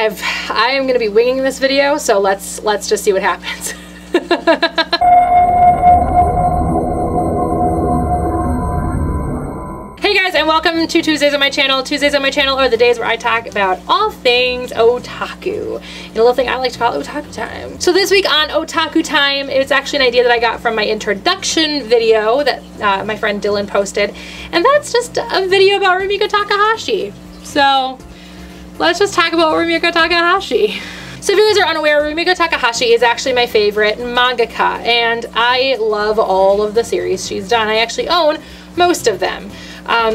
I am going to be winging this video, so let's just see what happens. Hey guys, and welcome to Tuesdays on my channel. Tuesdays on my channel are the days where I talk about all things otaku. And a little thing I like to call otaku time. So this week on Otaku Time, it's actually an idea that I got from my introduction video that my friend Dylan posted. And that's just a video about Rumiko Takahashi. So let's just talk about Rumiko Takahashi. So if you guys are unaware, Rumiko Takahashi is actually my favorite mangaka, and I love all of the series she's done. I actually own most of them.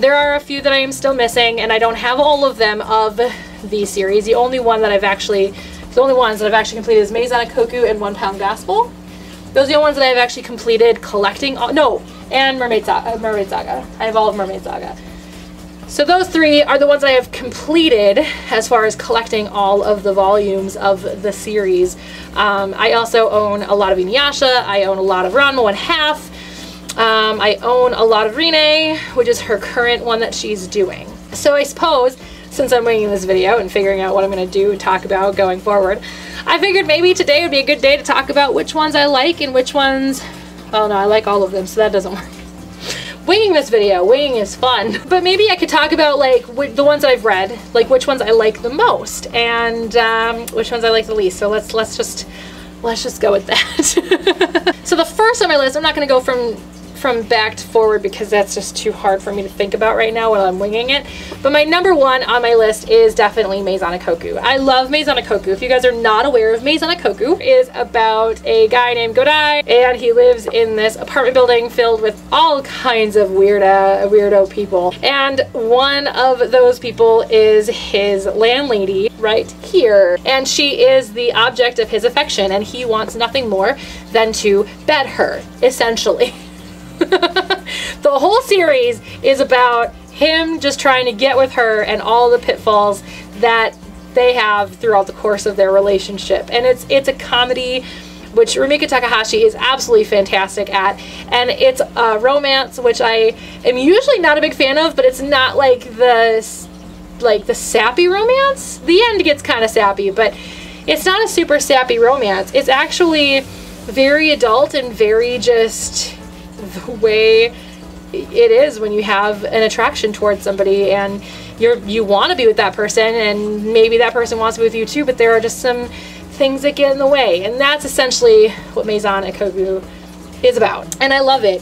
There are a few that I am still missing, and I don't have all of them of the series. The only ones that I've actually completed is Maison Koku and One Pound Gospel. Those are the ones that I've actually completed collecting. And Mermaid Saga. I have all of Mermaid Saga. So those three are the ones that I have completed as far as collecting all of the volumes of the series. I also own a lot of Inuyasha. I own a lot of Ranma 1/2. I own a lot of Rin-ne, which is her current one that she's doing. So I suppose, since I'm winging this video and figuring out what I'm going to do and talk about going forward, I figured maybe today would be a good day to talk about which ones I like and which ones... Well, no, I like all of them, so that doesn't work. Winging this video, winging is fun. But maybe I could talk about like the ones that I've read, like which ones I like the most, and which ones I like the least. So let's just go with that. So the first on my list, I'm not going to go from back to forward because that's just too hard for me to think about right now while I'm winging it. But my number one on my list is definitely Maison Koku. I love Maison Koku. If you guys are not aware of Maison Koku, is about a guy named Godai, and he lives in this apartment building filled with all kinds of weirdo people. And one of those people is his landlady right here, and she is the object of his affection, and he wants nothing more than to bed her, essentially. The whole series is about him just trying to get with her and all the pitfalls that they have throughout the course of their relationship. And it's a comedy, which Rumiko Takahashi is absolutely fantastic at, and it's a romance, which I am usually not a big fan of, but it's not like the sappy romance. The end gets kind of sappy, but it's not a super sappy romance. It's actually very adult and very just the way it is when you have an attraction towards somebody and you want to be with that person, and maybe that person wants to be with you too, but there are just some things that get in the way, and that's essentially what Maison Koku is about, and I love it.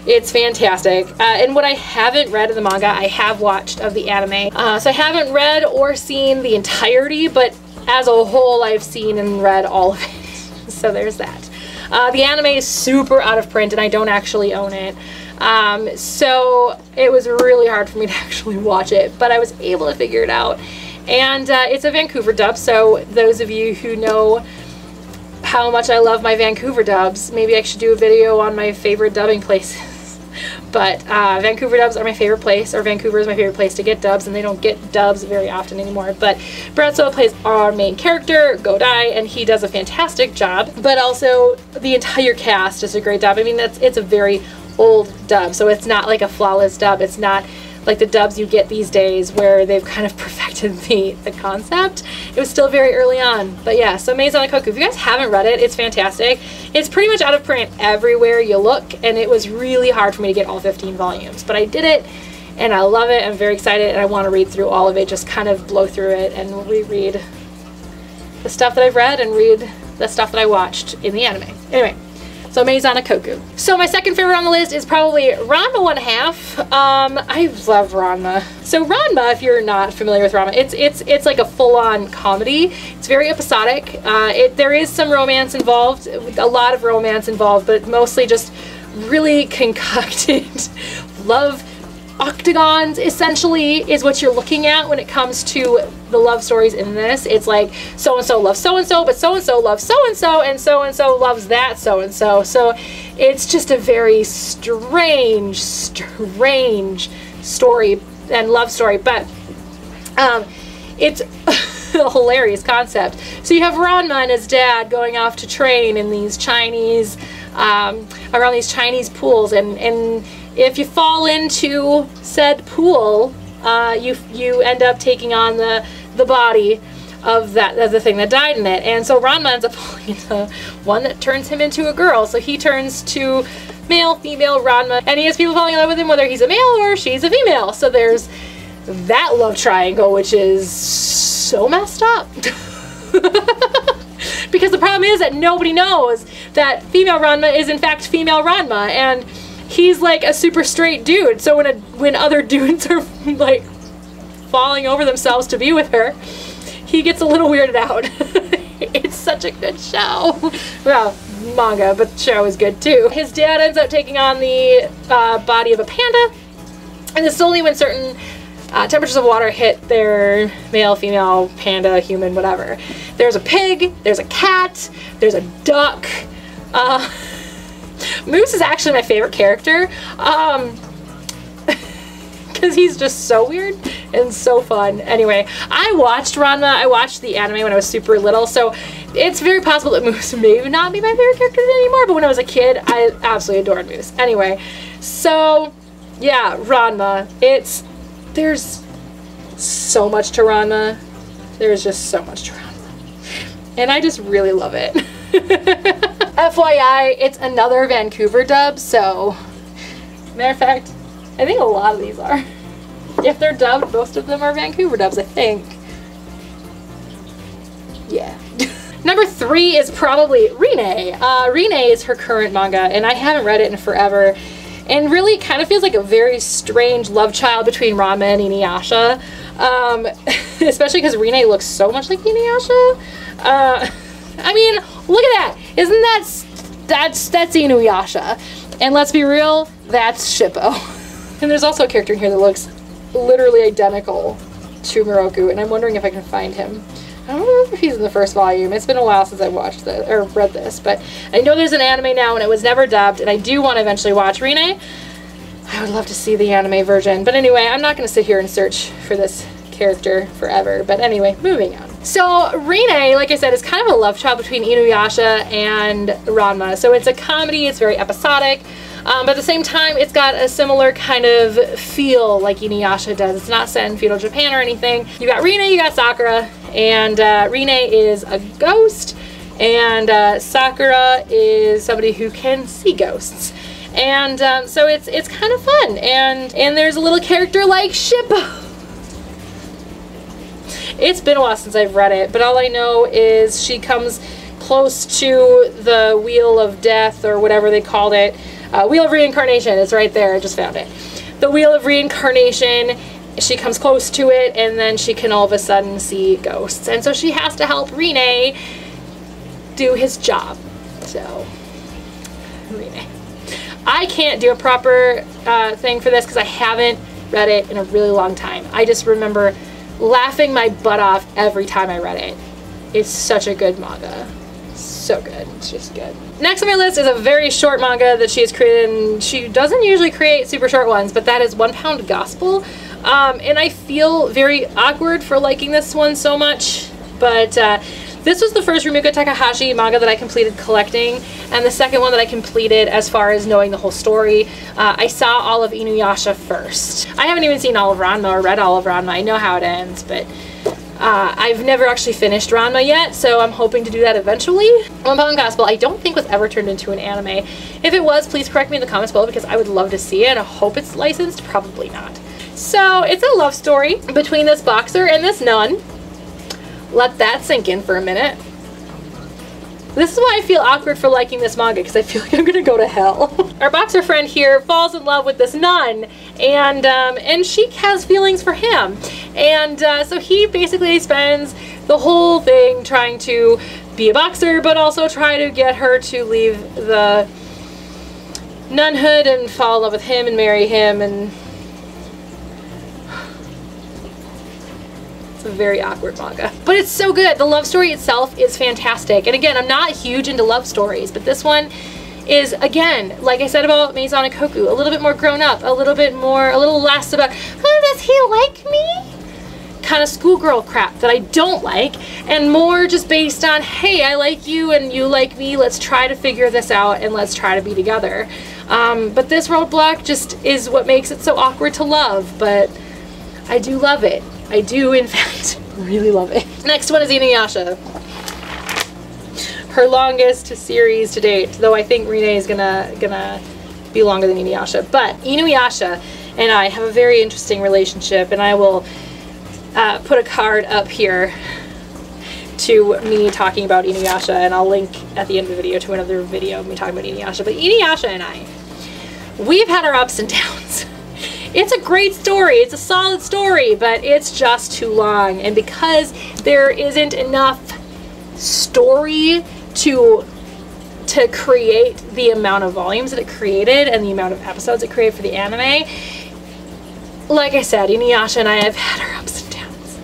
It's fantastic. And what I haven't read of the manga, I have watched of the anime. So I haven't read or seen the entirety, but as a whole I've seen and read all of it. So there's that. The anime is super out of print and I don't actually own it. So it was really hard for me to actually watch it, but I was able to figure it out. And it's a Vancouver dub, so those of you who know how much I love my Vancouver dubs, maybe I should do a video on my favorite dubbing places. But Vancouver dubs are my favorite place, or Vancouver is my favorite place to get dubs, and they don't get dubs very often anymore. But Bratzo plays our main character, Godai, and he does a fantastic job. But also, the entire cast does a great job. I mean, it's a very old dub, so it's not like a flawless dub. It's not like the dubs you get these days where they've kind of perfected the concept. It was still very early on. But yeah, so Maison Koku, if you guys haven't read it, it's fantastic. It's pretty much out of print everywhere you look, and it was really hard for me to get all 15 volumes. But I did it, and I love it. I'm very excited, and I want to read through all of it, just kind of blow through it and reread the stuff that I've read and read the stuff that I watched in the anime. Anyway. So Maison Koku. So my second favorite on the list is probably Ranma 1/2. I love Ranma. So Ranma, if you're not familiar with Ranma, it's like a full-on comedy. It's very episodic. There is some romance involved, a lot of romance involved, but mostly just really concocted love octagons, essentially, is what you're looking at when it comes to the love stories in this. It's like so-and-so loves so-and-so, but so-and-so loves so-and-so, and so-and-so loves that so-and-so. So it's just a very strange story and love story, but it's a hilarious concept. So you have Ranma and his dad going off to train in these Chinese, around these Chinese pools, and if you fall into said pool, you end up taking on the body of the thing that died in it. And so Ranma ends up falling into one that turns him into a girl. So he turns to male, female Ranma, and he has people falling in love with him whether he's a male or she's a female. So there's that love triangle, which is so messed up. Because the problem is that nobody knows that female Ranma is in fact female Ranma, and he's like a super straight dude. So when other dudes are like falling over themselves to be with her, he gets a little weirded out. It's such a good show. Well, manga, but the show is good too. His dad ends up taking on the body of a panda, and it's only when certain temperatures of water hit their male, female, panda, human, whatever. There's a pig, there's a cat, there's a duck. Moose is actually my favorite character. Because he's just so weird and so fun. Anyway, I watched Ranma. I watched the anime when I was super little, so it's very possible that Moose may not be my favorite character anymore, but when I was a kid, I absolutely adored Moose. Anyway, so yeah, Ranma. There's so much to Ranma. There's just so much to Ranma. And I just really love it. FYI, it's another Vancouver dub, so matter of fact, I think a lot of these are. If they're dubbed, most of them are Vancouver dubs, I think. Yeah. Number 3 is probably Rin-ne. Rin-ne is her current manga, and I haven't read it in forever. And really kind of feels like a very strange love child between Ranma and Inuyasha. Especially because Rin-ne looks so much like Inuyasha. I mean, look at that. Isn't that's Inuyasha. And let's be real, that's Shippo. And there's also a character in here that looks literally identical to Miroku, and I'm wondering if I can find him. I don't remember if he's in the first volume. It's been a while since I watched this, or read this, but I know there's an anime now and it was never dubbed, and I do want to eventually watch Rin-ne. I would love to see the anime version, but anyway, I'm not going to sit here and search for this character forever, but anyway, moving on. So Rin-ne, like I said, is kind of a love child between Inuyasha and Ranma. So it's a comedy, it's very episodic, but at the same time it's got a similar kind of feel like Inuyasha does. It's not set in feudal Japan or anything. You got Rin-ne, you got Sakura, and Rin-ne is a ghost, and Sakura is somebody who can see ghosts. And so it's kind of fun, and there's a little character like Shippo. It's been a while since I've read it, but all I know is she comes close to the Wheel of Death, or whatever they called it. Wheel of Reincarnation, it's right there, I just found it. The Wheel of Reincarnation, she comes close to it, and then she can all of a sudden see ghosts. And so she has to help Rin-ne do his job. So, Rin-ne. I can't do a proper thing for this because I haven't read it in a really long time. I just remember laughing my butt off every time I read it. It's such a good manga. So good. It's just good. Next on my list is a very short manga that she has created, and she doesn't usually create super short ones, but that is 1 Pound Gospel. And I feel very awkward for liking this one so much, but this was the first Rumiko Takahashi manga that I completed collecting, and the second one that I completed as far as knowing the whole story. I saw all of Inuyasha first. I haven't even seen all of Ranma or read all of Ranma. I know how it ends, but I've never actually finished Ranma yet, so I'm hoping to do that eventually. 1 Pound Gospel I don't think was ever turned into an anime. If it was, please correct me in the comments below because I would love to see it. I hope it's licensed. Probably not. So it's a love story between this boxer and this nun. Let that sink in for a minute. This is why I feel awkward for liking this manga, because I feel like I'm gonna go to hell. Our boxer friend here falls in love with this nun, and she has feelings for him. And so he basically spends the whole thing trying to be a boxer, but also try to get her to leave the nunhood and fall in love with him and marry him, and it's a very awkward manga. But it's so good. The love story itself is fantastic. And again, I'm not huge into love stories, but this one is, again, like I said about Maison Ikkoku, a little bit more grown up, a little less about, oh, does he like me? Kind of schoolgirl crap that I don't like, and more just based on, hey, I like you and you like me, let's try to figure this out and let's try to be together. But this roadblock just is what makes it so awkward to love, but I do love it. I do, in fact, really love it. Next one is Inuyasha. Her longest series to date, though I think Rin-ne is gonna be longer than Inuyasha. But Inuyasha and I have a very interesting relationship, and I will put a card up here to me talking about Inuyasha, and I'll link at the end of the video to another video of me talking about Inuyasha. But Inuyasha and I, we've had our ups and downs. It's a great story, it's a solid story, but it's just too long. And because there isn't enough story to create the amount of volumes that it created and the amount of episodes it created for the anime, like I said, Inuyasha and I have had our ups and downs.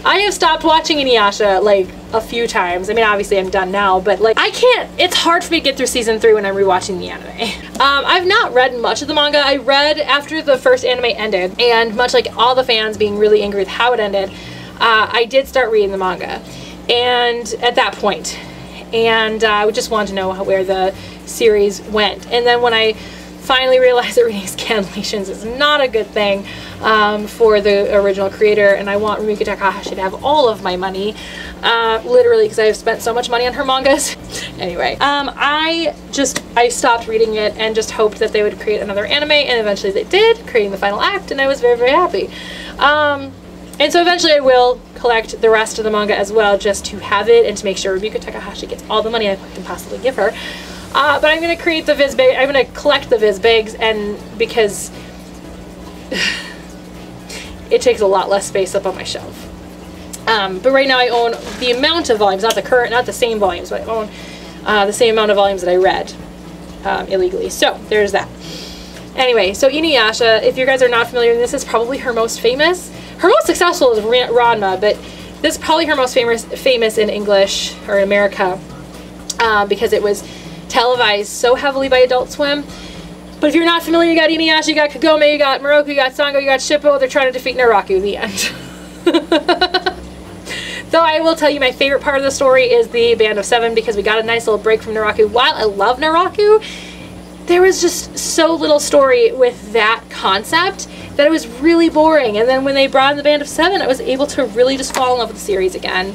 I have stopped watching Inuyasha like a few times. I mean, obviously I'm done now, but like I can't, it's hard for me to get through season 3 when I'm rewatching the anime. I've not read much of the manga. I read after the first anime ended, and much like all the fans being really angry with how it ended, I did start reading the manga, and at that point, and I just wanted to know where the series went. And then when I finally realized that reading cancellations is not a good thing for the original creator, and I want Rumiko Takahashi to have all of my money, literally, because I have spent so much money on her mangas. Anyway, I stopped reading it and just hoped that they would create another anime, and eventually they did, creating the final act, and I was very, very happy. And so eventually I will collect the rest of the manga as well, just to have it and to make sure Rumiko Takahashi gets all the money I can possibly give her. But I'm going to create the Vizbig, I'm going to collect the Vizbigs, and because it takes a lot less space up on my shelf. But right now I own the amount of volumes, not the same volumes, but I own the same amount of volumes that I read illegally. So there's that. Anyway, so Inuyasha, if you guys are not familiar, this is probably her most famous. Her most successful is Ranma, but this is probably her most famous in English, or in America, because it was televised so heavily by Adult Swim. But if you're not familiar, you got Inuyasha, you got Kagome, you got Moroku, you got Sango, you got Shippo. They're trying to defeat Naraku, the end. Though I will tell you my favorite part of the story is the Band of Seven, because we got a nice little break from Naraku. While I love Naraku, there was just so little story with that concept that it was really boring. And then when they brought in the Band of Seven, I was able to really just fall in love with the series again.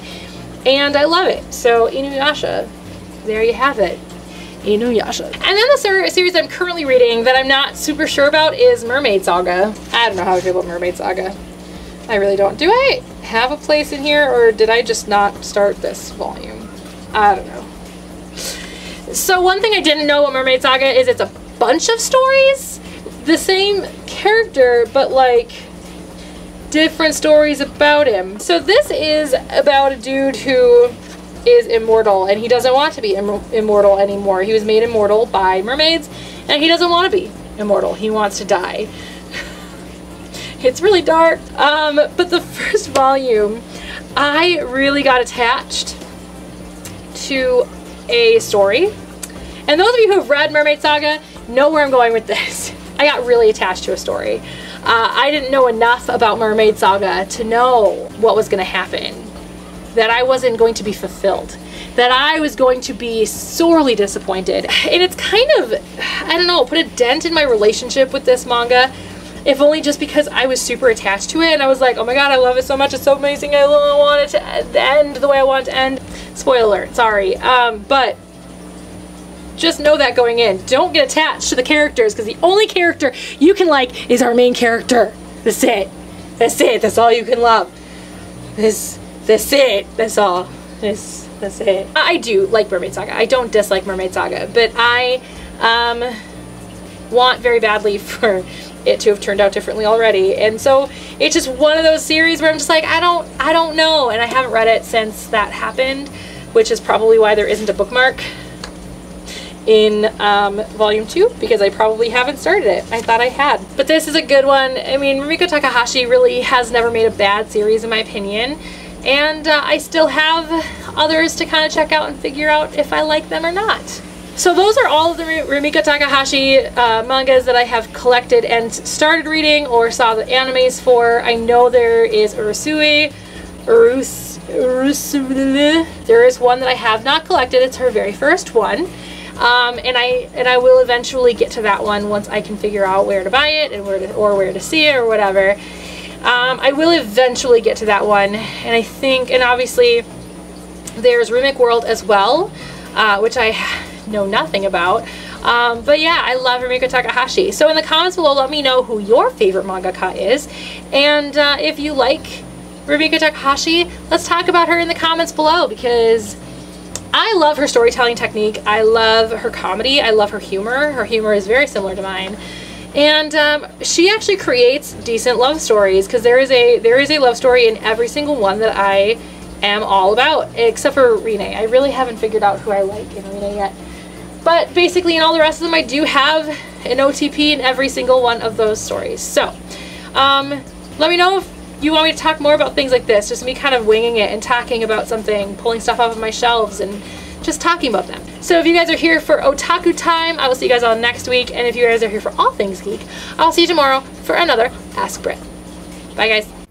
And I love it. So Inuyasha, there you have it. Inuyasha. And then the series I'm currently reading that I'm not super sure about is Mermaid Saga. I don't know how I feel about Mermaid Saga. I really don't. Do I have a place in here, or did I just not start this volume? I don't know. So one thing I didn't know about Mermaid Saga is it's a bunch of stories. The same character, but like different stories about him. So this is about a dude who is immortal, and he doesn't want to be immortal anymore. He was made immortal by mermaids, and he doesn't want to be immortal. He wants to die. It's really dark. But the first volume, I really got attached to a story. And those of you who have read Mermaid Saga know where I'm going with this. I got really attached to a story. I didn't know enough about Mermaid Saga to know what was going to happen. That I wasn't going to be fulfilled. That I was going to be sorely disappointed. And it's kind of, I don't know, put a dent in my relationship with this manga. If only just because I was super attached to it, and I was like, oh my god, I love it so much, it's so amazing, I want it to end the way I want it to end. Spoiler alert, sorry. But just know that going in. Don't get attached to the characters, because the only character you can like is our main character. That's it. That's it. That's all you can love. That's it. That's all. That's it. I do like Mermaid Saga. I don't dislike Mermaid Saga, but I want very badly for it to have turned out differently already. And so it's just one of those series where I'm just like, I don't know. And I haven't read it since that happened, which is probably why there isn't a bookmark in volume 2, because I probably haven't started it. I thought I had. But this is a good one. I mean, Rumiko Takahashi really has never made a bad series in my opinion. And I still have others to kind of check out and figure out if I like them or not. So those are all of the Rumiko Takahashi mangas that I have collected and started reading or saw the animes for. I know there is Urusui. There is one that I have not collected. It's her very first one. And I will eventually get to that one once I can figure out where to buy it and where to see it or whatever. I will eventually get to that one, and I think, and obviously there's Remake World as well, which I know nothing about. But yeah, I love Rumiko Takahashi. So in the comments below, let me know who your favorite mangaka is, and if you like Rumiko Takahashi, let's talk about her in the comments below, because I love her storytelling technique. I love her comedy. I love her humor. Her humor is very similar to mine. And she actually creates decent love stories, because there is a love story in every single one that I am all about, except for Rin-ne. I really haven't figured out who I like in Rin-ne yet. But basically in all the rest of them, I do have an OTP in every single one of those stories. So let me know if you want me to talk more about things like this, just me kind of winging it and talking about something, pulling stuff off of my shelves and just talking about them. So if you guys are here for Otaku Time, I will see you guys all next week. And if you guys are here for all things geek, I'll see you tomorrow for another Ask Brit. Bye guys.